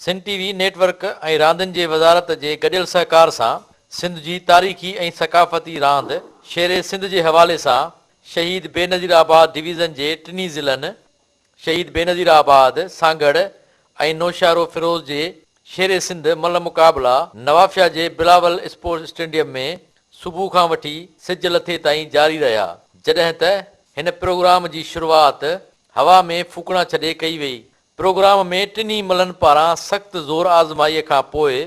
Sindh TV network ऐं रांदियुनि जे वज़ारत जे गॾियल सहकार सां सिंध जी तारीख़ी ऐं सक़ाफ़ती रांदि शेरे सिंध जे हवाले सां शहीद बेनज़ीर आबाद डिवीज़न जे टिनी ज़िलनि शहीद बेनज़ीर आबाद, सांगड़ ऐं नौशारो फिरोज़ जे शेरे सिंध मल मुक़ाबला नवाबशाह जे बिलावल स्पोर्ट्स स्टेडियम में सुबुह खां वठी सिज लथे ताईं जारी रहिया, जॾहिं त हिन प्रोग्राम जी शुरूआति हवा में फूकणा छॾे कई वई। प्रोग्राम में टिनी मलनि पारां सख़्त ज़ोर आज़माईअ खां पोइ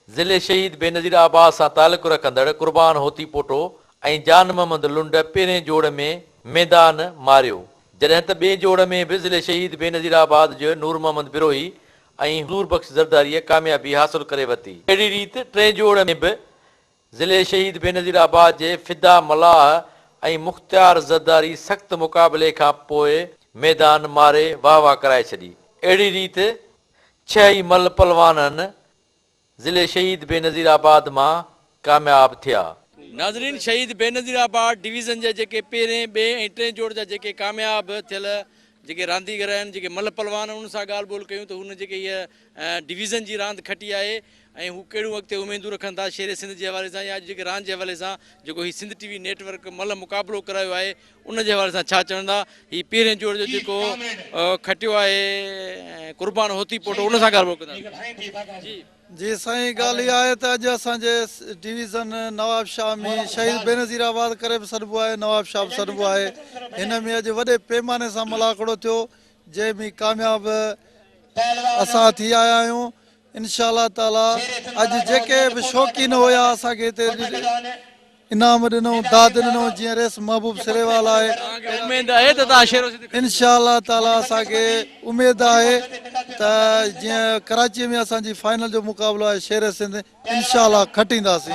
ज़िले शहीद बेनज़ीर आबाद सां तालुक़ु रखंदड़ कुर्बान होती पोटो ऐं जान मोहम्मद लुंड पहिरें जोड़ में मैदान मारियो, जॾहिं त ॿिए जोड़ में बि ज़िले शहीद बेनज़ीर आबाद जो नूर मोहम्मद बिरोही ऐं हज़ूर बख़्श ज़रदारीअ कामयाबी हासिल करे वरिती। अहिड़ी रीति टे जोड़ में बि ज़िले शहीद बेनज़ीर आबाद जे फिदा मलाह ऐं मुख़्तियार ज़रदारी सख़्त मुक़ाबले खां पोइ मैदान मारे वाह वाह कराए छॾी। अहिड़ी रीति 6 ई मल पलवाननि ज़िले शहीद बेनज़ीर आबाद मां कामयाब थिया। नाज़रीन, शहीद बेनज़ीर आबाद डिवीज़न जे जेके पहिरें ॿिए ऐं टे जोड़ जा जेके कामयाब थियल जेके रांदीगर आहिनि, जेके मल पलवान उन सां ॻाल्हि ॿोल कयूं त हुन जेके हीअ डिवीज़न जी रांदि खटी आहे ऐं हू कहिड़ियूं अॻिते उमेदूं रखनि था शेरे सिंध जे हवाले सां या जेके रांदि जे हवाले सां जेको हीउ सिंध टीवी नेटवर्क मल मुक़ाबिलो करायो आहे उन जे हवाले सां छा चवंदा। हीउ पहिरें जोड़ जो जेको खटियो आहे कुर्बान होती पोटो उन सां ॻाल्हि ॿोल कंदा। जी साईं, ॻाल्हि इहा आहे त अॼु असांजे डिवीज़न नवाबशाह में शहीद बेनज़ीर आबाद करे बि सॾिबो आहे, नवाबशाह बि सॾिबो आहे। हिन में अॼु वॾे पैमाने सां मुलाक़ड़ो थियो, जंहिं में कामयाब असां थी आया आहियूं इंशा अल्लाह ताला। अॼु जेके बि शौक़ीन हुया असांखे हिते इनाम ॾिनऊं, दाद ॾिनऊं, जीअं रेस महबूब सिरेवाल आहे। इंशा अल्लाह ताला असांखे उमेदु आहे त जीअं कराची में असांजी फाइनल जो मुक़ाबिलो आहे शेर सिंध, इंशा अल्लाह खटींदासीं।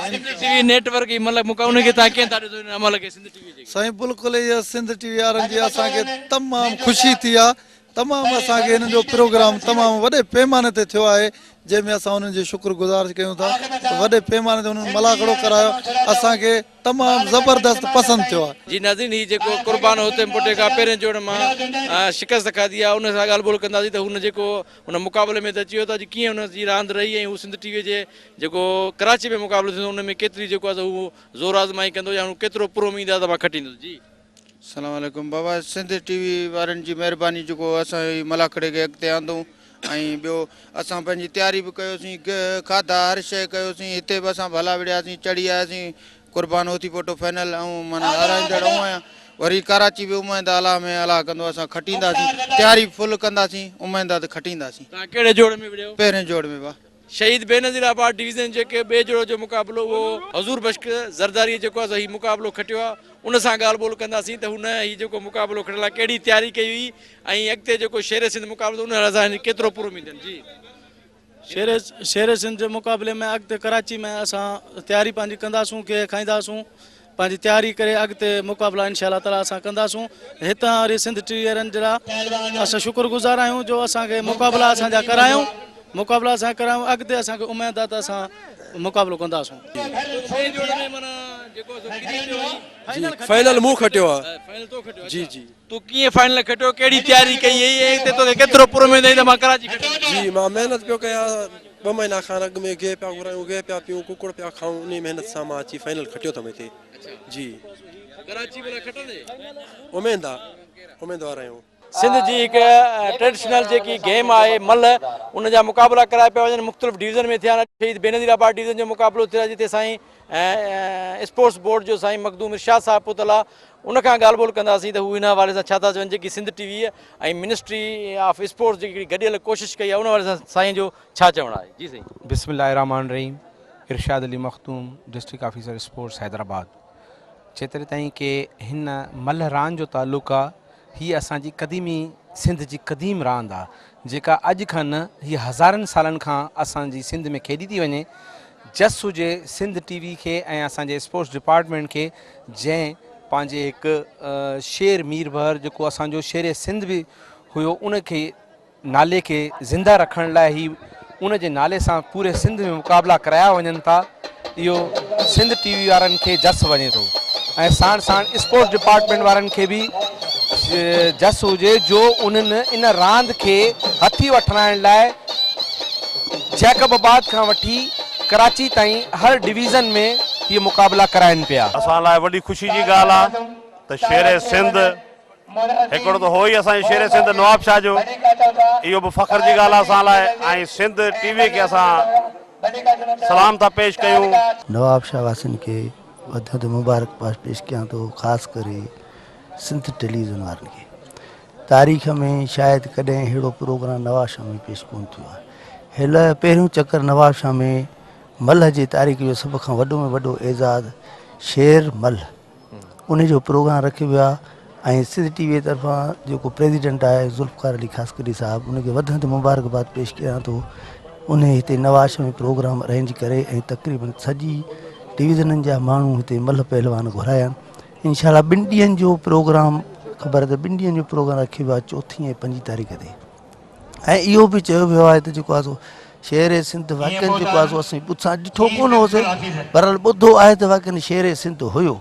साईं बिल्कुलु इहा सिंध टीवी वारनि जी असांखे तमामु ख़ुशी थी आहे, तमामु असांखे हिननि जो प्रोग्राम तमामु वॾे पैमाने ते थियो आहे, जंहिंमें असां उन्हनि जो शुक्रगुज़ार कयूं था। वॾे पैमाने ते उन्हनि मुलाक़ड़ो करायो, असांखे तमामु ज़बरदस्त पसंदि थियो आहे। जी नाज़रीन, हीउ जेको कुर्बान होते पोटे खां पहिरें जोड़ मां शिकस्त खाधी आहे उन सां ॻाल्हि ॿोल कंदासीं त हुन जेको हुन मुक़ाबले में त अची वियो त अॼु कीअं हुनजी रांदि रही ऐं हू सिंध टीवीअ जे जेको कराची में मुक़ाबिलो थींदो उन में केतिरी जेको आहे हू ज़ोर आज़माई कंदो या हू केतिरो पूरो उमेद आहे त मां खटींदुसि। जी अस्सलाम वालेकुम बाबा, सिंध टीवी वारनि जी महिरबानी जेको असां मुलाक़ड़े खे अॻिते आंदूं ऐं ॿियो असां पंहिंजी तयारी बि कयोसीं, खाधा हर शइ कयोसीं, हिते बि असां भला विड़ियासीं, चढ़ी आयासीं कुर्बान होती पोटो फाइनल ऐं माना हाराईंदड़ आहियां। वरी कराची बि उमेद अलाह में अलाह कंदो असां खटींदासीं, तयारी फुल कंदासीं, उमेद आहे त खटींदासीं। तव्हां कहिड़े जोड़ में विड़ियो? पहिरें जोड़ में बा शहीद बेनज़ीर आबाद डिवीज़न जेके ॿिए जोड़ जो मुक़ाबिलो उहो हज़ूर बख़्श ज़रदारी जेको आहे हीउ मुक़ाबिलो खटियो आहे उन सां ॻाल्हि ॿोल कंदासीं त हुन हीउ जेको मुक़ाबिलो खटियल आहे कहिड़ी तयारी कई हुई ऐं अॻिते जेको शेर सिंध मुक़ाबिलो उन असां केतिरो पूरो उमेद आहिनि। जी शेर सिंध जे मुक़ाबले में अॻिते कराची में असां तयारी पंहिंजी कंदासूं, के खाईंदासूं, पंहिंजी तयारी करे अॻिते मुक़ाबिला इंशा अल्लाह ताला असां कंदासूं। हितां वरी सिंध टीवी वारनि जे लाइ असां शुक्रगुज़ार आहियूं जो असांखे मुक़ाबिला असांजा करायूं, मुक़ाबिला असां करायूं, अॻिते असांखे उमेदु आहे त असां मुक़ाबिलो कंदासूं। फाइनल मूं खटियो आहे। जी जी, तूं कीअं फाइनल खटियो, कहिड़ी तयारी कई हुई, तोखे केतिरो पूरो उमेद आहे त मां कराची खटियो? जी मां महिनत पियो कयां, 2 महीना खां अॻु में गिह पिया घुरायूं, गिह पिया पियूं, कुकड़ पिया खाऊं, उन महिनत सां मां अची फाइनल खटियो अथमि हिते। जी कराची में खटंदे उमेदवार आहियूं। सिंध जी हिकु ट्रेडिशनल जेकी गेम आहे मल उन जा मुक़ाबिला कराए पिया वञनि, मुख़्तलिफ़ डिवीज़न में थिया। शहीद बेनज़ीर आबाद डिवीज़न जो मुक़ाबिलो थियो आहे जिते साईं स्पोर्ट्स बोर्ड जो साईं मखदूम इरशाद साहिबु पुतल आहे, उन खां ॻाल्हि ॿोल कंदासीं त हू हिन हवाले सां छा था चवनि। जेकी सिंध टीवी ऐं मिनिस्ट्री ऑफ स्पोर्ट्स जेकी गॾियल कोशिशि कई आहे उन हवाले सां साईं जो छा चवणु आहे? जी साईं। बिस्मिल्लाहिर्रहमानिर्रहीम। Irshad Ali Makhdoom, district officer sports Hyderabad. जेतिरे ताईं की हिन मल रांदि जो तालुक़ु आहे, हीअ असांजी क़दीमी सिंध जी क़दीम रांदि आहे जेका अॼु खां न हीअ हज़ारनि सालनि खां असांजी सिंध में खेॾी थी वञे। जस हुजे सिंध टीवी खे ऐं असांजे स्पोर्ट्स डिपार्टमेंट खे, जंहिं पंहिंजे हिकु शेर मीर भर जेको असांजो शेर सिंध बि हुयो उनखे नाले खे ज़िंदा रखण लाइ ही उन जे नाले सां पूरे सिंध में मुक़ाबिला कराया वञनि था। इहो सिंध टीवी वारनि खे जस वञे थो ऐं साण साण स्पोर्ट्स डिपार्टमेंट वारनि खे बि जस हुजे जो उन्हनि इन रांदि खे हथी वठाइण लाइ जैकबाबाद खां वठी कराची ताईं हर डिवीज़न में ये मुक़ाबला कराइनि पिया। असां लाइ वॾी ख़ुशी जी ॻाल्हि आहे त शेर सिंध हिकिड़ो त हो ई असांजे शेर सिंध नवाब शाह जो, इहो बि फ़ख्र जी ॻाल्हि आहे असां लाइ। ऐं सिंध टीवी खे असां सलाम था पेश कयूं। नवाब शाह वासिन खे वधि मुबारकबाद पेश कयां थो, ख़ासि करे सिंध टेलीविज़न वारनि खे। तारीख़ में शायदि कॾहिं अहिड़ो प्रोग्राम नवाब शाह में पेश कोन थियो आहे। हिन पहिरियों चकर नवाब शाह में मल जे तारीख़ जो सभ खां वॾो में वॾो एज़ाज़ शेर मल उन जो प्रोग्राम रखियो वियो आहे। ऐं सिंध टीवीअ तरफ़ां जेको प्रेसिडेंट आहे ज़ुल्फ़कार अली ख़ासकरी साहिबु, उनखे वधि मुबारकबाद पेश कयां थो। उन हिते नवाब शाह में प्रोग्राम अरेंज करे ऐं तक़रीबन सॼी डिवीज़ननि जा माण्हू हिते मल पहलवान घुराया आहिनि। इंशाअल्लाह 2 ॾींहंनि जो प्रोग्राम, ख़बर त 2 ॾींहंनि जो प्रोग्राम रखियो वियो आहे 4 ऐं 5 तारीख़ ते। ऐं इहो बि चयो वियो आहे त जेको आहे सो शेर सिंध वाक़ई जेको आहे सो असीं पुछां ॾिठो कोन होसीं, पर ॿुधो आहे त वाक़ई शेर सिंध हुयो।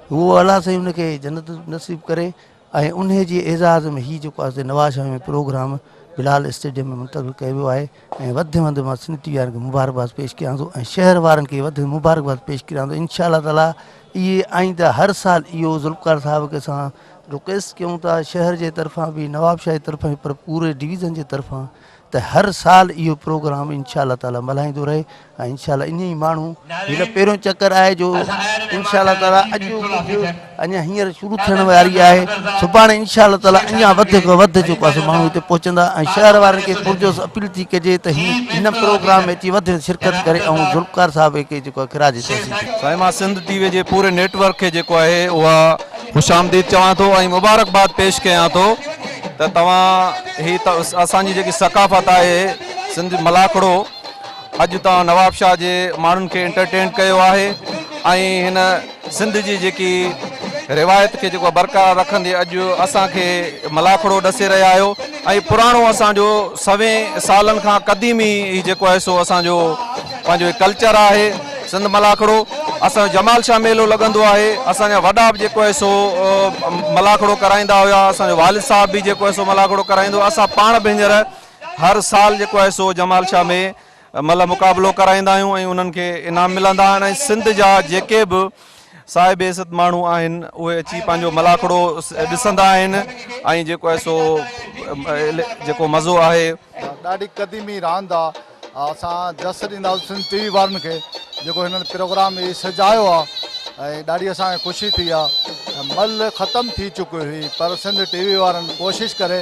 उहो अलाह साईं हुनखे जन्नत नसीब करे। ऐं उन जे एज़ाज़ में हीउ जेको आहे नवाब शाह में प्रोग्राम बिलाल स्टेडियम में मुंतक़िल कयो वियो आहे। ऐं वधि में वधि मां सिंध टीवी वारनि खे मुबारकबाद पेश कयां थो ऐं शहर वारनि खे वधि मुबारकबाद पेश कयां थो। इंशा अल्लाह ताला इहे आईंदा हर साल इहो ज़ुल्फ़कार साहिब खे असां रिक्वेस्ट कयूं था, शहर जे तरफ़ां बि, नवाब शाह जे तरफ़ां बि, पर पूरे डिवीज़न जे तरफ़ां, त हर साल इहो प्रोग्राम इंशा अल्लाह ताला मल्हाईंदो रहे। ऐं इंशा अल्लाह इन ई माण्हू हिन पहिरियों चकर आहे जो इंशा अल्लाह ताला अॼु अञा हींअर शुरू थियण वारी आहे। सुभाणे इंशा अल्लाह ताला अञा वधि खां वधि जेको आहे माण्हू हिते पहुचंदा। ऐं शहर वारनि खे पुरजोस अपील थी कजे त हिन प्रोग्राम में अची वधि शिरकत करे ऐं ज़ुल्फ़कार साहिब खे जेको आहे खिराज साईं, मां सिंध टीवी जे पूरे नेटवर्क खे जेको आहे उहा ख़ुशामदीद चवां थो ऐं मुबारकबाद पेश कयां थो त तव्हां ही त असांजी जेकी सकाफ़त आहे सिंध मलाखड़ो, अॼु तव्हां नवाब शाह जे माण्हुनि खे एंटरटेन कयो आहे ऐं हिन सिंध जी जेकी रिवायत खे जेको बरक़रार रखंदे अॼु असांखे मलाखड़ो ॾसे रहिया आहियो। ऐं पुराणो असांजो 100 सालनि खां क़दीमी जेको आहे सो असांजो पंहिंजो कल्चर आहे सिंध मलाखड़ो। असांजो जमाल शाह मेलो लॻंदो आहे, असांजा वॾा बि जेको आहे सो मलाखड़ो कराईंदा हुआ, असांजो वालिद साहिब बि जेको आहे सो मलाखड़ो कराईंदो। असां पाण भेंजर हर साल जेको आहे सो जमाल शाह में मतलब मुक़ाबिलो कराईंदा आहियूं ऐं उन्हनि खे इनाम मिलंदा आहिनि। ऐं सिंध जा जेके बि साहिब इज़त माण्हू आहिनि उहे अची पंहिंजो मलाखड़ो ॾिसंदा आहिनि ऐं जेको आहे सो जेको मज़ो आहे। ॾाढी क़दीमी रांदि आहे। असां जस ॾींदासीं सिंध टीवी वारनि खे जेको हिननि प्रोग्राम में सजायो आहे ऐं ॾाढी असांखे ख़ुशी थी आहे। मल ख़तमु थी चुकी हुई पर सिंध टीवी वारनि कोशिशि करे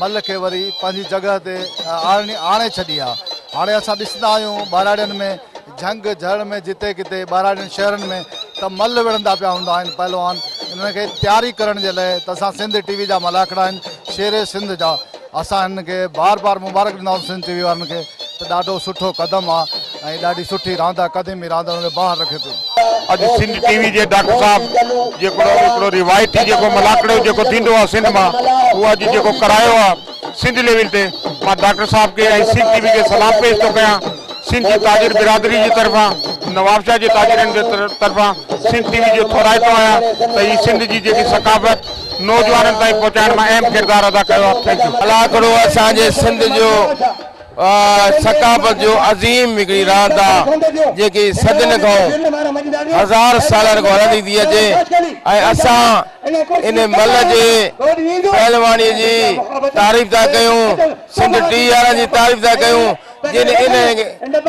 मल खे वरी पंहिंजी जॻह ते आणे छॾी आहे। हाणे असां ॾिसंदा आहियूं ॿाराड़ियुनि में झंग झड़ में जिते किथे ॿाराड़ियुनि शहरनि में त मल विढ़ंदा पिया हूंदा आहिनि पहलवान। इन्हनि खे तयारी करण जे लाइ त असां सिंध टीवी जा मलाखड़ा आहिनि, शेर सिंध जा। असां हिन खे बार बार मुबारक ॾींदासीं सिंध टीवी वारनि खे त ॾाढो सुठो क़दम आहे ऐं ॾाढी सुठी रांदि आहे, क़दीमी रांदि हुनखे ॿाहिरि रखे पियो। अॼु सिंध टीवी जे डॉक्टर साहब जेको हिकिड़ो रिवायती जेको मलाखड़ो जेको थींदो आहे सिंध मां, उहो अॼु जेको करायो आहे सिंध लेवल ते, मां डॉक्टर साहब खे ऐं सिंध टीवी खे सलाम पेश थो कयां। सिंध जी ताजिर बिरादरी जे तरफ़ां, नवाब शाह जे ताजिरनि जे तरफ़ां सिंध टीवी जो थोराइतो आहियां त हीअ सिंध जी जेकी सकाफ़त नौजवाननि ताईं पहुचाइण में अहम किरदारु अदा कयो आहे। मलाखड़ो असांजे सिंध जो सकाफ़त जो अज़ीम हिकिड़ी रांदि आहे जेकी सदियुनि खां 1000 सालनि खां हलंदी थी अचे ऐं असां इन मल जे पहलवानी जी तारीफ़ था कयूं, सिंध टीवी वारनि जी तारीफ़ था कयूं जिन इन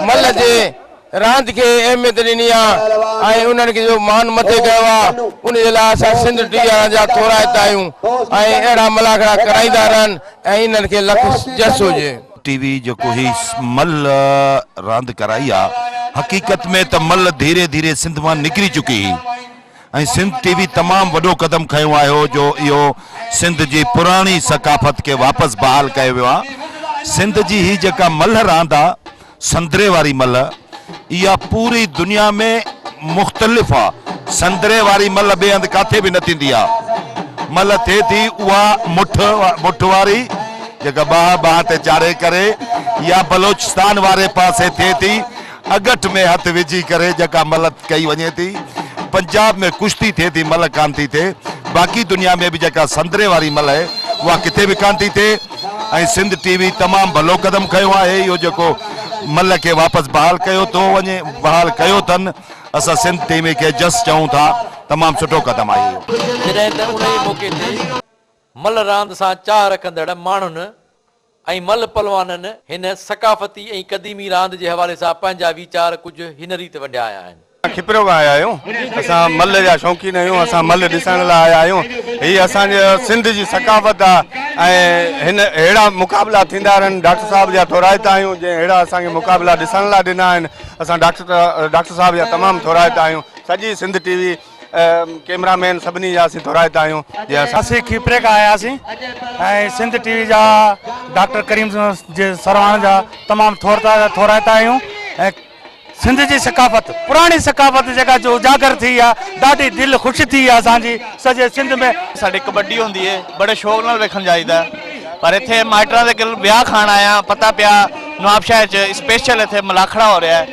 मल जे रांदि खे अहमियत ॾिनी आहे ऐं उन्हनि खे जो मान मथे कयो आहे। उन जे लाइ असां सिंध टीवी वारनि जा थोराइता आहियूं ऐं अहिड़ा मलाखड़ा कराईंदा रहनि ऐं इन्हनि खे लख जस हुजे। टीवी जेको ही मल रांदि कराई आहे, हक़ीक़त में त मल धीरे धीरे सिंध मां निकिरी चुकी हुई ऐं सिंध टीवी तमामु वॾो क़दम खयो आयो जो इहो सिंध जी पुराणी सकाफ़त खे वापसि बहाल कयो वियो आहे। सिंध जी ही जेका मल रांदि आहे, संदरे वारी मल, इहा पूरी दुनिया में मुख़्तलिफ़ आहे। संदरे वारी मल ॿिए हंधि किथे बि न थींदी आहे। मल थिए थी उहा मुठ वारी जेका बाह ते चाढ़े करे, या बलोचिस्तान वारे पासे थिए थी अगट में हथ विझी करे जेका मल कई वञे थी। पंजाब में कुश्ती थिए थी, मल कान थी थिए। बाक़ी दुनिया में भी जेका संदरे वारी मल है उहा किथे भी कान थी थिए। ऐं सिंध टीवी तमामु भलो क़दम खयो आहे। इहो जेको मल खे वापसि बहाल कयो थो वञे, बहाल कयो अथनि। असां सिंध टीम खे जस चऊं था, तमामु सुठो क़दम आहे इहो। जॾहिं त उन ई मौक़े ते मल रांदि सां चाह रखंदड़ माण्हुनि ऐं मल पलवाननि हिन सकाफ़ती ऐं क़दीमी रांदि जे हवाले सां पंहिंजा वीचार कुझु हिन रीति वंडिया आहिनि। खिपरियो खां आया आहियूं, असां मल जा शौक़ीन आहियूं, असां मल ॾिसण लाइ आया आहियूं। हीअ असांजे सिंध जी सकाफ़त आहे ऐं हिन अहिड़ा मुक़ाबला थींदा रहनि। डॉक्टर साहिब जा थोराइता आहियूं जंहिं अहिड़ा असांखे मुक़ाबला ॾिसण लाइ ॾिना आहिनि। असां डॉक्टर साहिब जा तमामु थोराइता आहियूं। सॼी सिंध टीवी कैमरामैन सभिनी जा असीं थोराइता आहियूं। असीं खिपरे खां आयासीं ऐं सिंध टीवी जा डॉक्टर करीम जे सरवाण जा तमामु थोराइता आहियूं। ऐं सिंध जी सकाफ़त, पुराणी सकाफ़त जेका जो उजागर थी आहे, ॾाढी दिलि ख़ुशि थी आहे असांजी सॼे सिंध में। साढ़े कबड्डी होंदी है, बड़े शौक नाल वेखण जाईदा, पर इत्थे माइटरां दे कोल ब्याह खाण आया, पता पिया नवाबशाह च स्पेशल इत्थे मलाखड़ा हो रहा है।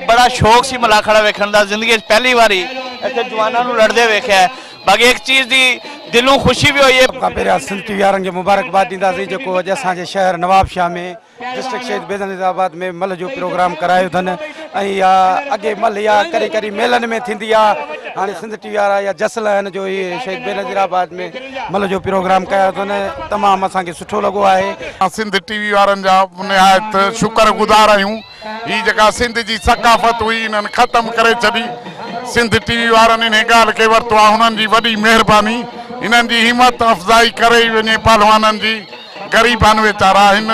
बड़ा शौक सी मलाखड़ा वेखण दा, जिंदगी च पहली बारी इत्थे जवानां नूं लड़दे वेख्या। बाकी एक चीज़ दी दिलों खुशी भी हुई है। पहिरियां सिंध टीवी वारनि खे मुबारकबाद ॾींदासीं जेको अॼु असांजे शहर नवाबशाह में डिस्ट्रिक्ट शहीद बेनज़ीराबाद में मल जो प्रोग्राम करायो अथनि। ऐं इहा अॻे मल इहा कॾहिं मेलनि में थींदी आहे, हाणे सिंध टीवी वारा या जसल आहिनि जो इहे शहीद बेनज़ीराबाद में मल जो प्रोग्राम कया अथनि। तमामु असांखे सुठो लॻो आहे। सिंध टीवी वारनि जा निहायत शुक्रगुज़ार आहियूं। हीअ जेका सिंध जी सकाफ़त हुई इन्हनि ख़तमु करे छॾी। सिंध टीवी वारनि इन ॻाल्हि खे वरितो आहे, हुननि जी वॾी महिरबानी। इन्हनि जी हिमत अफ़ज़ाई करे वञे पहलवाननि जी। ग़रीबनि वीचारा हिन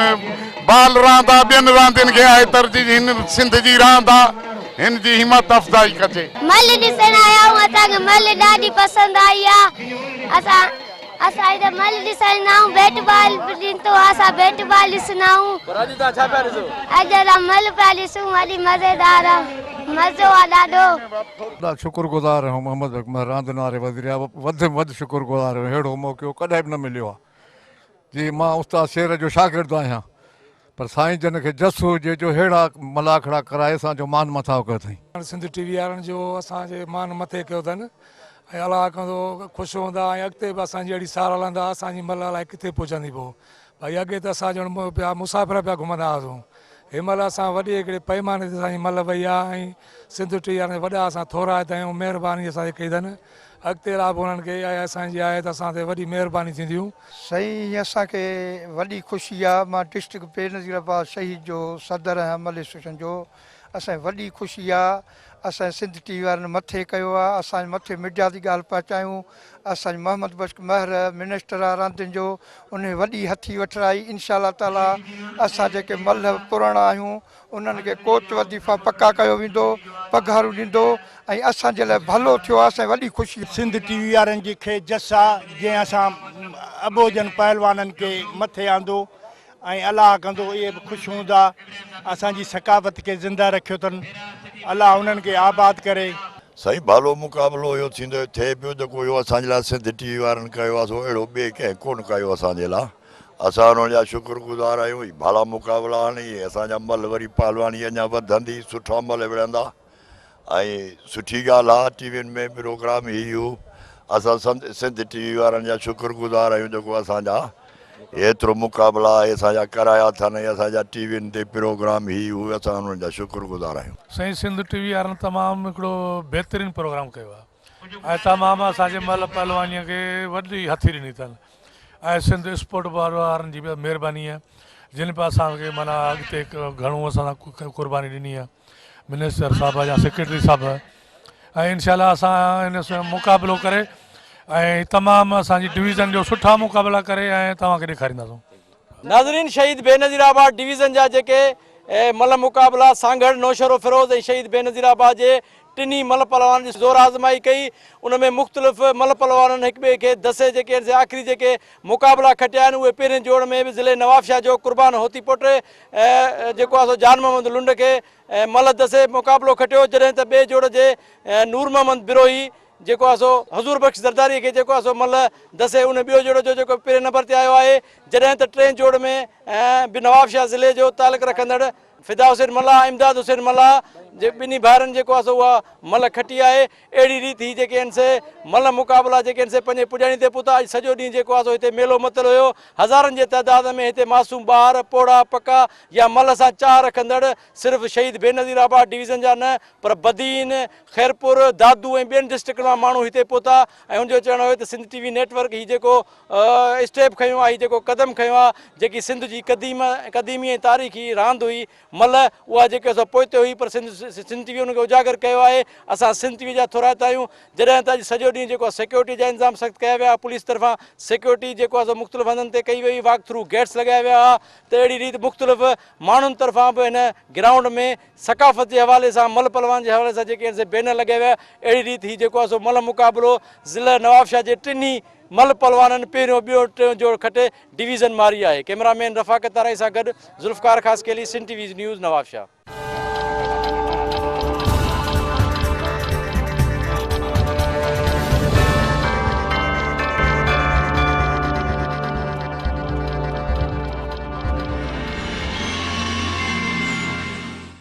बाल रांदि आहे, ॿियनि रांदियुनि खे आहे तरजीह, हिन सिंध जी रांदि आहे, हिन जी हिमत अफ़ज़ाई कजे। मल ॾिसण आया आहियूं, असांखे मल ॾाढी पसंदि आई आहे। असां हिते मल ॾिसण ईंदा आहियूं। बैट बॉल ॾिठो आहे, असां बैट बॉल ॾिसंदा आहियूं। अॼु असां मल पिया ॾिसूं, वॾी मज़ेदार आहे, मज़ो आहे ॾाढो। शुक्रगुज़ार आहियूं मोहम्मद रांदि वारे वज़ीर, वधि में वधि शुक्रगुज़ार आहियूं। अहिड़ो मौक़ो कॾहिं बि न मिलियो आहे। जी मां उस्ताद शेर जो शागिर्द आहियां, पर साईं जन खे जस हुजे जो अहिड़ा मलाखड़ा कराए असांजो मान मथां कयो अथई। सिंध टीवी वारनि जो असांजे मान मथे कयो अथनि ऐं अलाह कंदो ख़ुशि हूंदा ऐं अॻिते बि असांजी अहिड़ी सार हलंदा, असांजी मल अलाए किथे पहुचंदी पोइ। भई अॻे त असां ॼण पिया मुसाफ़िर पिया घुमंदा हुआसीं, हिनमहिल असां वॾे हिकिड़े पैमाने ते असांजी मल वई आहे। ऐं सिंध टीवी वारनि वॾा असां थोराइता आहियूं, महिरबानी असांखे कई अथनि। अॻिते लाइ बि हुननि खे असांजी आहे त असां ते वॾी महिरबानी थींदियूं। साईं असांखे वॾी ख़ुशी आहे। मां डिस्ट्रिक्ट बेनज़ीराबाद शहीद जो सदर आहियां मल एसोसिएशन जो। असांजी वॾी ख़ुशी आहे। असांजे सिंध टीवी वारनि मथे कयो आहे, असांजे मथे मीडिया जी ॻाल्हि पहुचायूं। असांजी मोहम्मद बश्क महर मिनिस्टर आहे रांदियुनि जो, उन वॾी हथी वठराई। इनशा अल्लाह ताला असां जेके मल पुराणा आहियूं उन्हनि खे कोच वज़ीफ़ा पका कयो वेंदो, पघारूं ॾींदो ऐं असांजे लाइ भलो थियो आहे। असांजी वॾी ख़ुशी। सिंध टीवी वारनि जी खे जस आहे जंहिं असां अबोजन पहलवाननि खे मथे आंदो ऐं अलाह कंदो इहे बि ख़ुशि हूंदा। असांजी सकाफ़त खे ज़िंदा रखियो अथनि, अलाह उन्हनि खे आबाद करे। साईं भालो मुक़ाबिलो इहो थींदो थिए पियो जेको इहो असांजे लाइ सिंध टीवी वारनि कयो आहे, सो अहिड़ो ॿिए कंहिं कोन कयो असांजे लाइ। असां उन्हनि जा शुक्रगुज़ार आहियूं। भाला मुक़ाबिला आहिनि, असांजा मल वरी पहलवानी अञा वधंदी, सुठा मल विढ़ंदा ऐं सुठी ॻाल्हि आहे। टीवियुनि में प्रोग्राम ई हो। असां सिंध टीवी वारनि जा शुक्रगुज़ार आहियूं जेको असांजा एतिरो मुक़ाबिला असांजा कराया अथनि, असांजा टीवियुनि ते प्रोग्राम ई हुओ। असां उन्हनि जा शुक्रगुज़ार आहियूं। साईं सिंध टीवी वारनि तमामु हिकिड़ो बहितरीनु प्रोग्राम कयो आहे ऐं तमामु असांजे मल पहलवानीअ खे वॾी हथी ॾिनी अथनि। ऐं सिंध स्पोर्ट वारनि जी बि महिरबानी आहे जिन पिया असांखे माना अॻिते घणो असां क़ुर्बानी ॾिनी आहे। मिनिस्टर साहिब या सेक्रेटरी साहिब ऐं इनशाला असां हिन मुक़ाबिलो करे ऐं तमामु असांजी डिवीज़न जो सुठा मुक़ाबिला करे ऐं तव्हांखे ॾेखारींदासीं। नाज़रीन, शहीद बेनज़ीराबाद डिवीज़न जा जेके मल मुक़ाबिला सांगड़ नौशरो फिरोज़ ऐं शहीद बेनज़ीराबाद जे टिनी मल पहलवान जी ज़ोर आज़माई कई। उनमें मुख़्तलिफ़ मल पहलवाननि हिक ॿिए खे दसे जेके आख़िरी जेके मुक़ाबिला खटिया आहिनि उहे पहिरें जोड़ में बि ज़िले नवाबशाह जो कुर्बान होती पुट जेको आहे सो जान मोहम्मद लुंड खे मल दसे मुक़ाबिलो खटियो, जॾहिं त ॿिए जोड़ जे नूर मोहम्मद बिरोही जेको आहे सो हज़ूर बख्श ज़रदारी खे जेको आहे सो मल दसे उन ॿियो जोड़ जो जेको पहिरें नंबर ते आयो आहे। जॾहिं त टें जोड़ में बि नवाबशाह ज़िले जो तालुक रखंदड़ फिदा हुसैन मल्ला इमदाद हुसैन मल्ला जे ॿिन्ही भाइरनि जेको आहे उहा मल खटी आहे। अहिड़ी रीति जेके आहिनि से मल मुक़ाबला जेके आहिनि से पंहिंजे पुॼाणी ते पहुता। अॼु सॼो ॾींहुं जेको आहे हिते मेलो मतल हुयो। हज़ारनि जे तइदाद में हिते मासूम ॿार पोड़ा पका या मल सां चाह रखंदड़ सिर्फ़ु शहीद बेनज़ीर आबाद डिवीज़न जा न पर बदीन ख़ैरपुर दादू ऐं ॿियनि डिस्ट्रिक्ट मां माण्हू हिते पहुता ऐं हुनजो चवणु हुयो त सिंध टीवी नेटवर्क ही जेको स्टेप खयो आहे, ही जेको क़दम खयो आहे, जेकी सिंध जी क़दीमी ऐं तारीख़ी रांदि हुई मल उहा जेके असां पोइते हुई पर सिंध टीवी हुनखे उजागर कयो आहे। असां सिंध टीवी जा थोरात आहियूं। जॾहिं त अॼु सॼो ॾींहुं जेको आहे सिक्योरिटी जा इंतज़ाम सख़्तु कया विया, पुलिस तरफ़ां सिक्योरिटी जेको आहे मुख़्तलिफ़ हंधनि ते कई वई, वॉक थ्रू गेट्स लॻाया विया हुआ। त अहिड़ी रीति मुख़्तलिफ़ माण्हुनि तरफ़ां बि हिन ग्राउंड में सकाफ़त जे हवाले सां मल पलवान जे हवाले सां जेके आहिनि बैनर लॻाया विया। अहिड़ी रीति ही जेको आहे मल मुक़ाबिलो ज़िला नवाबशाह जे टिनी मल पलवाननि पहिरियों ॿियो टियों जोड़ खटे डिवीज़न मारी आहे। कैमरामैन रफ़ाक़त ताराई सां गॾु ज़ुल्फ़कार ख़ासकेली सिंध टीवी न्यूज़ नवाबशाह।